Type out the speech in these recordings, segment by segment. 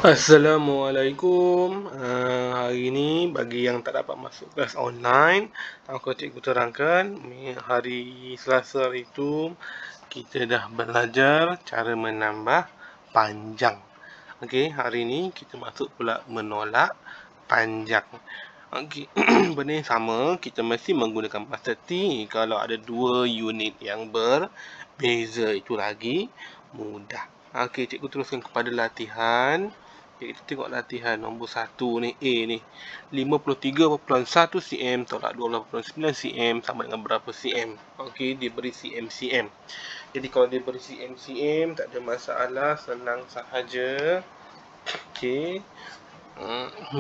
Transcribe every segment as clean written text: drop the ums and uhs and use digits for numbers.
Assalamualaikum. Hari ini bagi yang tak dapat masuk kelas online, aku cikgu terangkan hari Selasa itu kita dah belajar cara menambah panjang. Okey, hari ini kita masuk pula menolak panjang. Okey, benda yang sama, kita mesti menggunakan master T kalau ada dua unit yang berbeza, itu lagi mudah. Okey, cikgu teruskan kepada latihan. Okay, kita tengok latihan nombor 1 ni, A ni. 53.1 cm tolak 12.9 cm sama dengan berapa cm? Okey, diberi cm. Jadi kalau diberi cm, tak ada masalah, senang sahaja. Okey.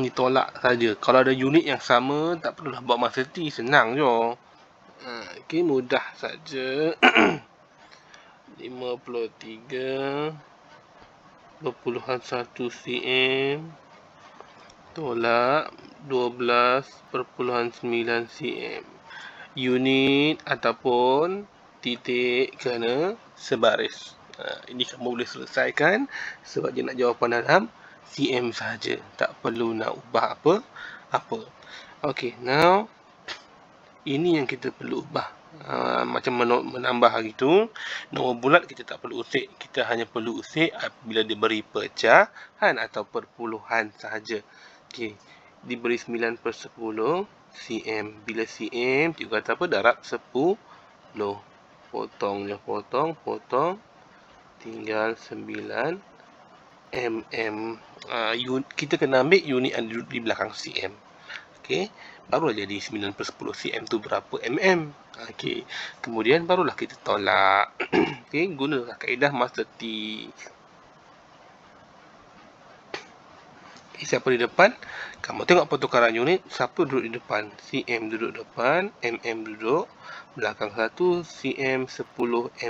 Ditolak saja. Kalau ada unit yang sama, tak perlulah buat masa T, senang je. Okey, mudah saja. 53.1 cm tolak 12.9 cm. Unit ataupun titik kena sebaris. Ini kamu boleh selesaikan sebab dia nak jawapan dalam cm saja. Tak perlu nak ubah apa. Okey, now ini yang kita perlu ubah. Macam menambah hari tu, nombor bulat kita tak perlu usik. Kita hanya perlu usik apabila diberi pecahan atau perpuluhan sahaja. Okey, diberi 9/10 cm. Bila cm, cikgu kata apa? Darab 10. Potong je, potong. Tinggal 9 mm. Kita kena ambil unit yang duduk di belakang cm. Okey, barulah jadi 9/10 cm tu berapa mm. Okey, kemudian barulah kita tolak. Okey, gunalah kaedah master T. Okay, siapa di depan? Kamu tengok pertukaran unit, siapa duduk di depan? cm duduk depan, mm duduk belakang 1, cm 10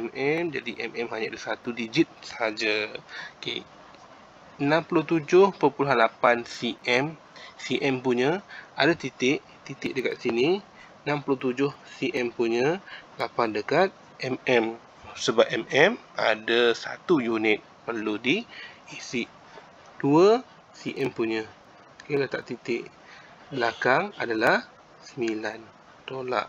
mm, jadi mm hanya ada satu digit saja. Okey, 67.8 cm. cm punya ada titik dekat sini. 67 cm punya 8 dekat mm. Sebab mm ada satu unit perlu diisi. 2 cm punya. Okey, letak titik belakang adalah 9. Tolak.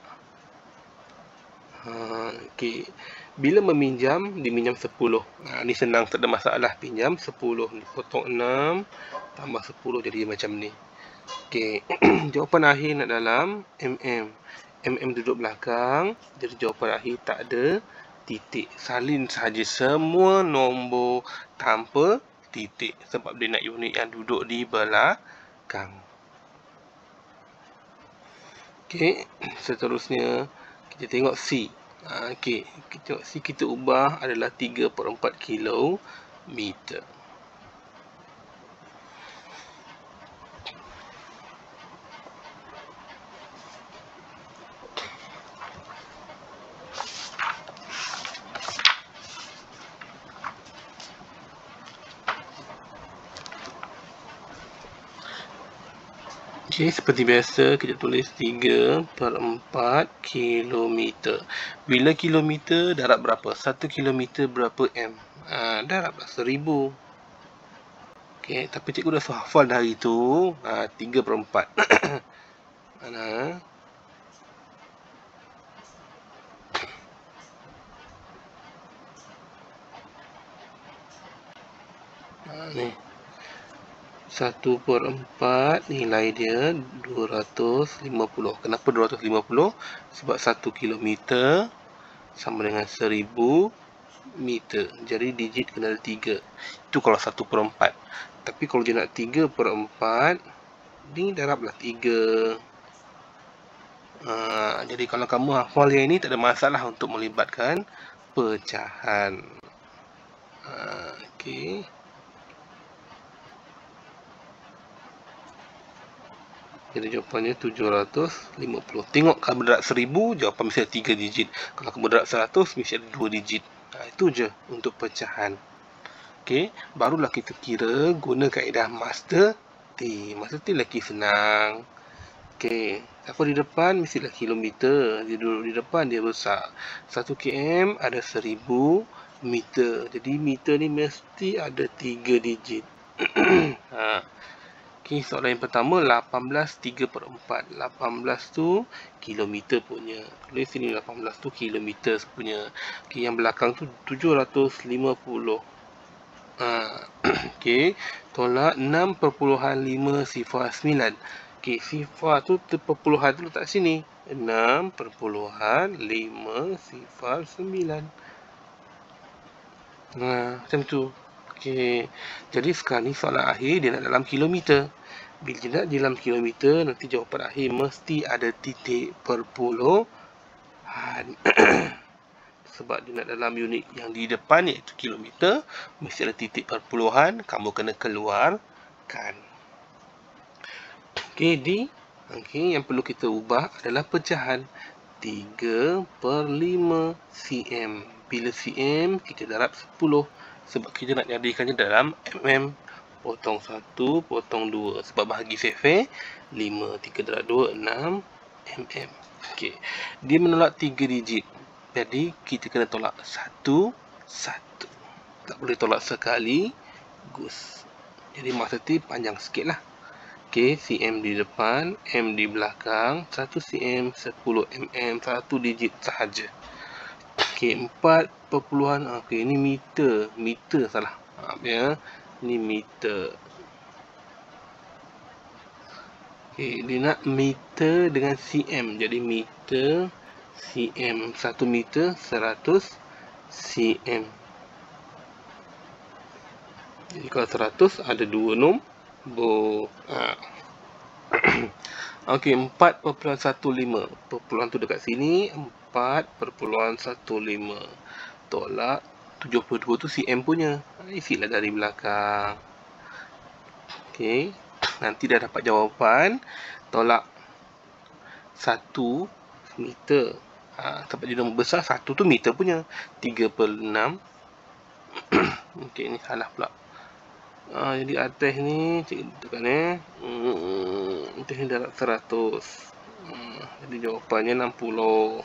Okey. Bila meminjam, diminjam 10. Ni senang, tak ada masalah. Pinjam 10. Potong 6 tambah 10 jadi macam ni. Okey. Jawapan akhir nak dalam mm. Mm duduk belakang. Jadi jawapan akhir tak ada titik. Salin saja semua nombor tanpa titik. Sebab dia nak unit yang duduk di belakang. Okey. Seterusnya, kita tengok C. Okey, kita tengok C kita ubah adalah 3/4 kilometer. Okey, seperti biasa kita tulis 3/4 kilometer. Bila kilometer darab berapa? 1 kilometer berapa m? Darablah 1000. Okey, tapi cikgu dah hafal dah hari tu. 3/4. Mana? Ni. 1/4 nilai dia 250. Kenapa 250? Sebab 1 kilometer sama dengan 1000 meter. Jadi digit kena ada 3. Itu kalau 1/4. Tapi kalau dia nak 3/4, ni darablah 3. Jadi kalau kamu hafal yang ini, tak ada masalah untuk melibatkan pecahan. Okey. Jadi jawapannya 750. Tengok kalau berdarab 1000, jawapan mesti ada 3 digit. Kalau kamu berdarab 100, mesti ada 2 digit. Itu je untuk pecahan. Okey, barulah kita kira guna kaedah master T. Master T lagi senang. Okey, siapa di depan mestilah kilometer. Dia duduk di depan, dia besar. 1 km ada 1000 meter. Jadi meter ni mesti ada 3 digit. Okay, soalan yang pertama 18 3/4. 18 tu kilometer punya. Tulis sini 18 tu kilometer punya. Okay, yang belakang tu 750. Okay, tolak 6,5 sifar 9. Okay, sifar tu perpuluhan tu letak sini. 6,5 sifar 9. Macam tu. Okay, jadi sekarang ni soalan akhir dia nak dalam kilometer. Bila dia nak dalam kilometer, nanti jawapan akhir mesti ada titik perpuluhan. Sebab dia nak dalam unit yang di depan iaitu kilometer, mesti ada titik perpuluhan, kamu kena keluarkan. Okay, yang perlu kita ubah adalah pecahan 3/5 cm. Bila cm, kita darab 10. Sebab kita nak jadikannya dalam mm. Potong 1, potong 2. Sebab bahagi fair-fair, 5, 3 darab 2, 6 mm. Okay. Dia menolak 3 digit. Jadi, kita kena tolak 1, 1. Tak boleh tolak sekali. Gus. Jadi, maksudnya panjang sikit lah. Okay, cm di depan, m di belakang, 1 cm, 10 mm, 1 digit sahaja. Okay, 4 perpuluhan, okay, ini meter, salah. Ya, ini meter. Okay, dia nak meter dengan cm, jadi meter, cm, 1 meter, 100 cm. Jadi kalau 100 ada 2 nombor. Okey, 4,15. Perpuluhan tu dekat sini, 4,15. Tolak 72 tu cm punya. Isilah dari belakang. Okey, nanti dah dapat jawapan. Tolak 1 meter. Sebab dia nombor besar, 1 tu meter punya. 3/6. Okey, ni salah pula. Jadi atas ni cikgu tekan atas ni darab 100. Jadi jawapannya 60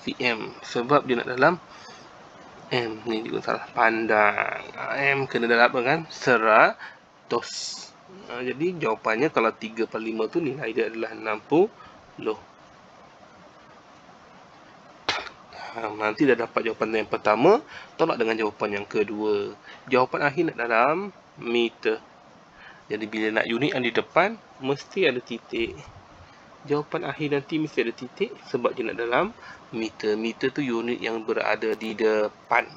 cm. Sebab dia nak dalam m. Ni juga salah pandang. M kena dalam dengan 100. Jadi jawapannya kalau 3/5 tu nilai dia adalah 60. Nanti dah dapat jawapan yang pertama, tolak dengan jawapan yang kedua. Jawapan akhir nak dalam meter. Jadi bila nak unit yang di depan, mesti ada titik. Jawapan akhir nanti mesti ada titik sebab dia nak dalam meter. Meter tu unit yang berada di depan.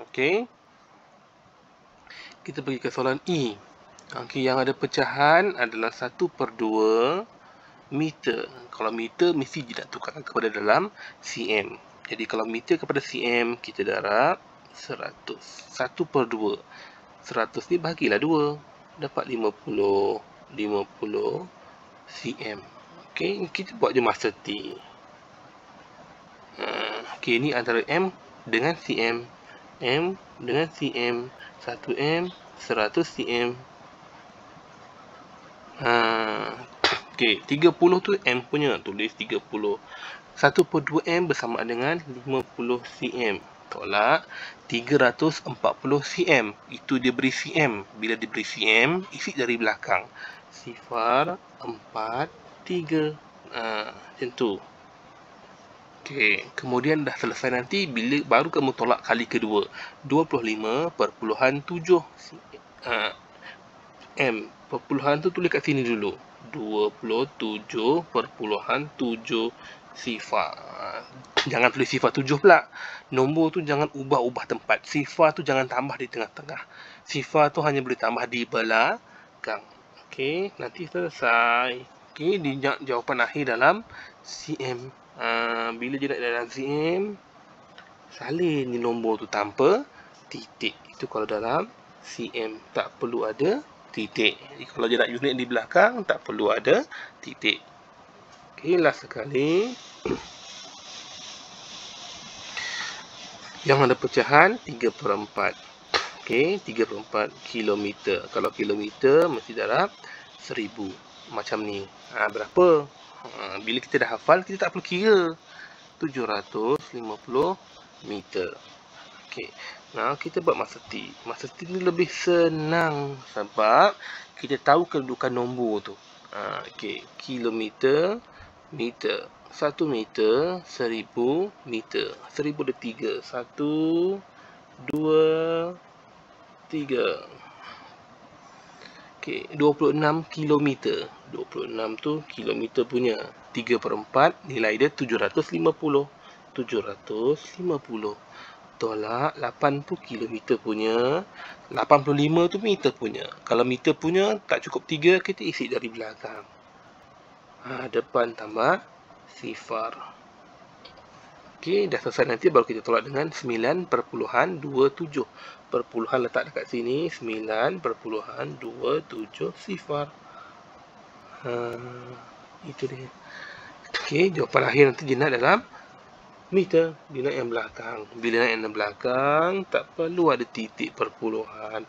Okey. Kita pergi ke soalan E. Okey, yang ada pecahan adalah 1/2 meter. Kalau meter mesti dia nak tukarkan kepada dalam cm. Jadi kalau meter kepada cm, kita darab 100. 1/2. 100 ni bahagilah 2. Dapat 50 cm. Okey, kita buat je masa T. Okey, ni antara m dengan cm. M dengan cm. 1m, 100 cm. Okey, 30 tu m punya, tulis 30. 1/2 m bersama dengan 50 cm. Tolak 340 cm. Itu dia beri cm. Bila diberi cm, isi dari belakang. Sifar 4 3. Macam tu. Okey, kemudian dah selesai nanti bila baru kamu tolak kali kedua. 25/7 m. Perpuluhan tu tulis kat sini dulu. 27/7 sifar. Jangan tulis sifar 7 pula. Nombor tu jangan ubah-ubah tempat. Sifar tu jangan tambah di tengah-tengah. Sifar tu hanya boleh tambah di belakang. Okey, nanti selesai. Okey, jawapan akhir dalam cm. Bila dia nak dalam cm, salin ni nombor tu tanpa titik. Itu kalau dalam cm, tak perlu ada titik. Jadi kalau dia nak unit di belakang, tak perlu ada titik. Okey, last sekali. Yang ada pecahan 3/4. Okey, 3/4 kilometer. Kalau kilometer mesti darab 1000. Macam ni. Berapa? Bila kita dah hafal, kita tak perlu kira. 750 meter. Okey. Nah, kita buat masa T. Masa T ni lebih senang sebab kita tahu kedudukan nombor tu. Okey, kilometer, meter. 1 meter, 1000 meter. 1000 ada 3. 1, 2, 3. Okey, 26 kilometer. 26 tu kilometer punya. 3/4 nilai dia 750. 750. Tolak 8 tu kilometer punya, 85 tu meter punya. Kalau meter punya tak cukup 3, kita isi dari belakang. Depan tambah sifar. Okey, dah selesai. Nanti baru kita tolak dengan 9.27. Perpuluhan letak dekat sini, 9.27 sifar. Itu dia. Okey, jawapan akhir nanti dia nak dalam meter. Dia nak yang belakang. Bila nak yang belakang, tak perlu ada titik perpuluhan.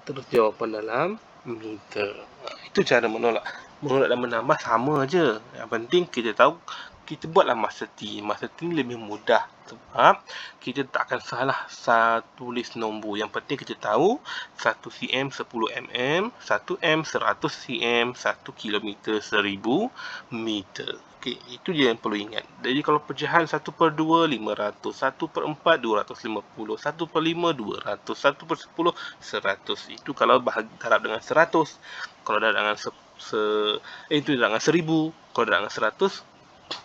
Terus jawapan dalam meter. Itu cara menolak. Menolak dan menambah sama je. Yang penting kita tahu, kita buatlah masa T. Masa T ni lebih mudah. Sebab kita tak akan salah tulis nombor. Yang penting kita tahu 1 cm 10 mm, 1 m 100 cm, 1 km 1000 meter. Okey, itu je yang perlu ingat. Jadi kalau pecahan 1/2 500, 1/4 250, 1/5 200, 1/10 100. Itu kalau darab dengan 100. Kalau darab dengan itu darab dengan 1000. Kalau darab dengan 100,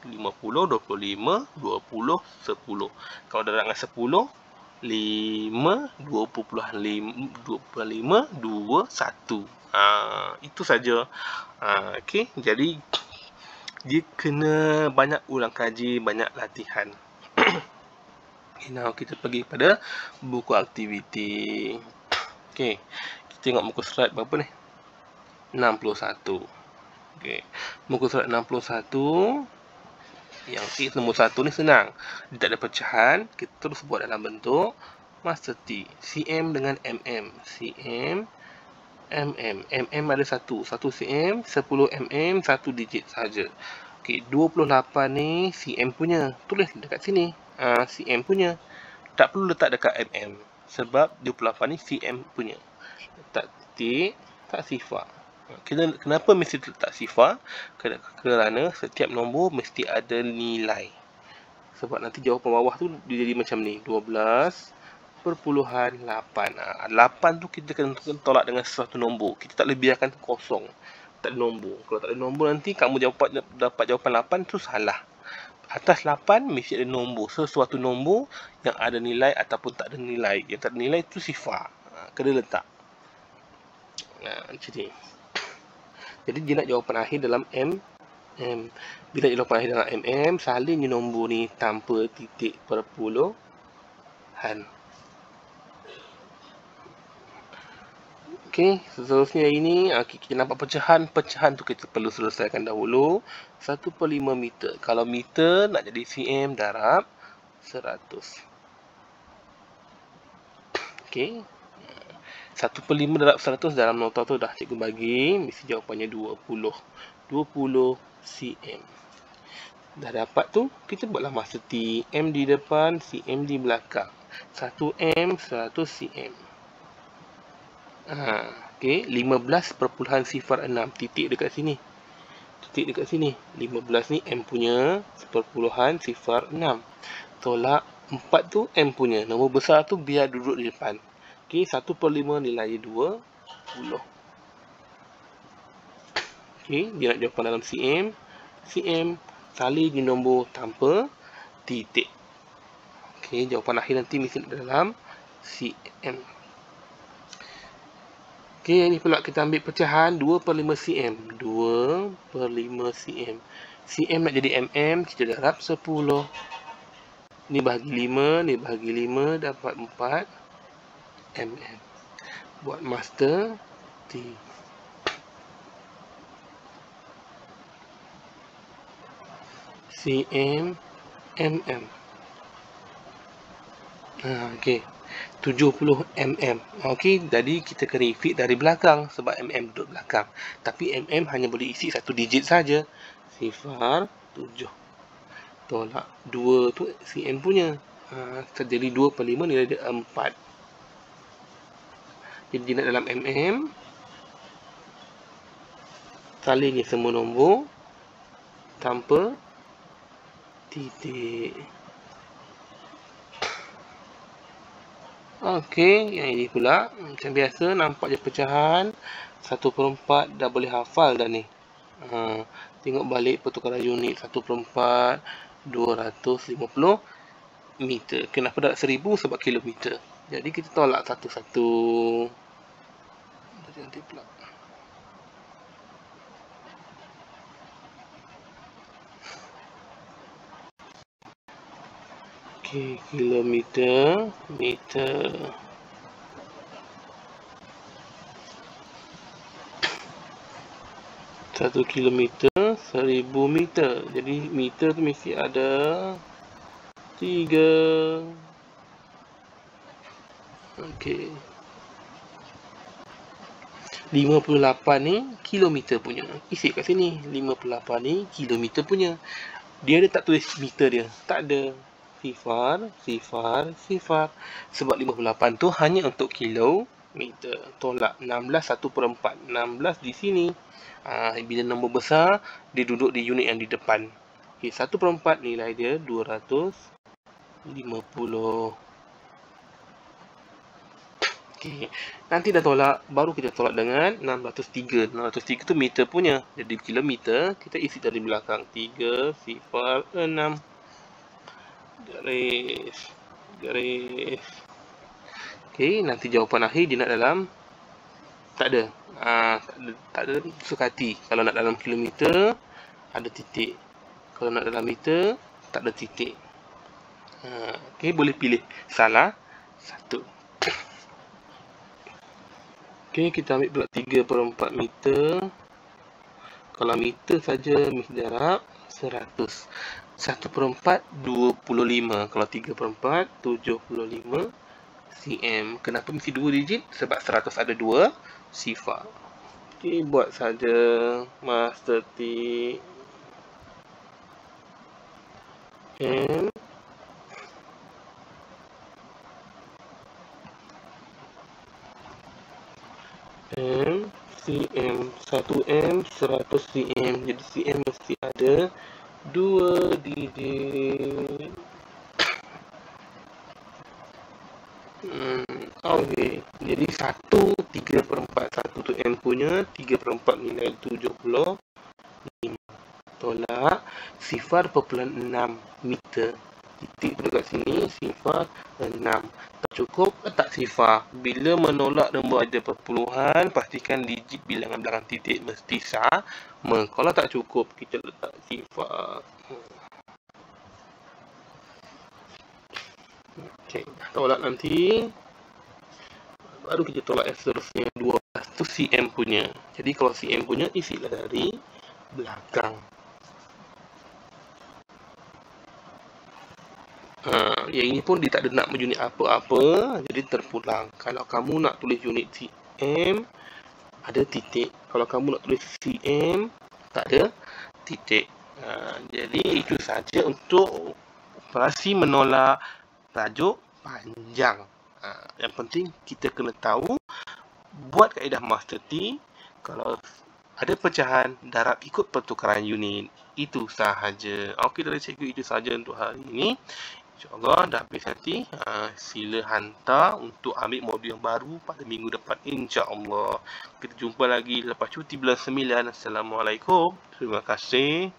50, 25, 20, 10. Kalau darab dengan 10, 5, 2.5, 2, 1. Itu saja. Okey, jadi dia kena banyak ulang kaji, banyak latihan. Okay, now kita pergi pada buku aktiviti. Okey, kita tengok muka surat berapa ni? 61. Okey, muka surat 61. Yang T nombor 1 ni senang. Dia tak ada pecahan. Kita terus buat dalam bentuk masa T. cm dengan mm. cm, mm. mm ada 1 cm, 10 mm, 1 digit saja. Okey, 28 ni cm punya. Tulis dekat sini. Cm punya. Tak perlu letak dekat mm. Sebab 28 ni cm punya. Letak titik, tak sifar. Kenapa mesti letak sifar? Kerana setiap nombor mesti ada nilai. Sebab nanti jawapan bawah tu dia jadi macam ni, 12.8. 8 tu kita kena tolak dengan sesuatu nombor. Kita tak boleh biarkan kosong. Tak ada nombor. Kalau tak ada nombor, nanti kamu dapat jawapan 8 tu salah. Atas 8 mesti ada nombor. Sesuatu nombor yang ada nilai ataupun tak ada nilai. Yang tak ada nilai tu sifar. Kena letak. Macam ni. Jadi dia nak jawapan akhir dalam mm. Bila jawapan akhir dalam mm, salin je nombor ni tanpa titik perpuluhan. Okey, seterusnya ini kita nampak pecahan. Pecahan tu kita perlu selesaikan dahulu. 1/5 meter. Kalau meter nak jadi cm darab 100. Okey. 1/5 darab 100 dalam nota tu dah cikgu bagi. Mesti jawapannya 20 cm. Dah dapat tu, kita buatlah masa T. M di depan, cm di belakang. 1m 100 cm. Okey, 15.06. Titik dekat sini. Titik dekat sini. 15 ni M punya, 0.06. Tolak 4 tu M punya. Nombor besar tu biar duduk di depan. Okey, 1/5 nilai 20. Okey, dia nak jawapan dalam cm. Cm, salin di nombor tanpa titik. Okey, jawapan akhir nanti mesti dalam cm. Okey, ini pula kita ambil pecahan 2/5 cm. 2/5 cm. Cm nak jadi mm, kita darab 10. Ni bahagi 5, ni bahagi 5, dapat 4 mm. Buat master T. cm, mm. Okey. 70 mm. Okey, jadi kita kena fit dari belakang sebab mm duduk belakang. Tapi mm hanya boleh isi satu digit saja. Sifar 7. Tolak 2 tu cm punya. Jadi 2/5 nilai dia 4. Jadi dia nak dalam mm. Kalinya semua nombor tanpa titik. Okey, yang ini pula macam biasa, nampak je pecahan 1/4. Dah boleh hafal dah ni. Tengok balik pertukaran unit 1/4 250 meter. Kenapa tak 1000? Sebab kilometer. Jadi kita tolak satu-satu. Nanti pula. Okey, kilometer, meter. Satu kilometer 1000 meter. Jadi meter tu mesti ada 3. Okey. 58 ni kilometer punya. Isi kat sini. 58 ni kilometer punya. Dia ada tak tulis meter dia? Tak ada. Sifar, sifar, sifar. Sebab 58 tu hanya untuk kilometer. Tolak 16 1/4. 16 di sini. Bila nombor besar, dia duduk di unit yang di depan. Okay, 1/4 nilai dia 250. Okay. Nanti dah tolak, baru kita tolak dengan 603. 603 tu meter punya. Jadi kilometer, kita isi dari belakang. 3, sifar, 6. Garis. Garis. Okay, nanti jawapan akhir dia nak dalam. Tak ada. Tak ada sukati. Kalau nak dalam kilometer, ada titik. Kalau nak dalam meter, tak ada titik. Okay, boleh pilih salah satu. Okay, kita ambil pula 3/4 meter. Kalau meter saja mesti darab 100. 1/4 25. Kalau 3/4 75 cm. Kenapa mesti 2 digit? Sebab 100 ada 2 sifar. Okay, buat saja master tick M cm. 1m 100 cm. Jadi cm mesti ada 2 digit. Okey. Jadi 1 3/4. 1 tu m punya, 3/4 nilai 75. Tolak sifar 0.6 meter. Titik tu dekat sini, sifar 6. Tak cukup, letak sifar. Bila menolak nombor ada perpuluhan, pastikan digit bilangan belakang titik mesti sama. Kalau tak cukup, kita letak sifar. Okey, tolak nanti. Baru kita tolak yang seterusnya. 12 tu cm punya. Jadi kalau cm punya, isilah dari belakang. Yang ini pun dia tak ada nak unit apa-apa, jadi terpulang. Kalau kamu nak tulis unit cm, ada titik. Kalau kamu nak tulis cm, tak ada titik. Jadi itu saja untuk operasi menolak tajuk panjang. Yang penting kita kena tahu buat kaedah master T. Kalau ada pecahan, darab ikut pertukaran unit. Itu sahaja. Okey, dari cikgu itu sahaja untuk hari ini. InsyaAllah dah habis nanti. Sila hantar untuk ambil modul yang baru pada minggu depan. InsyaAllah. Kita jumpa lagi lepas cuti bulan 9. Assalamualaikum. Terima kasih.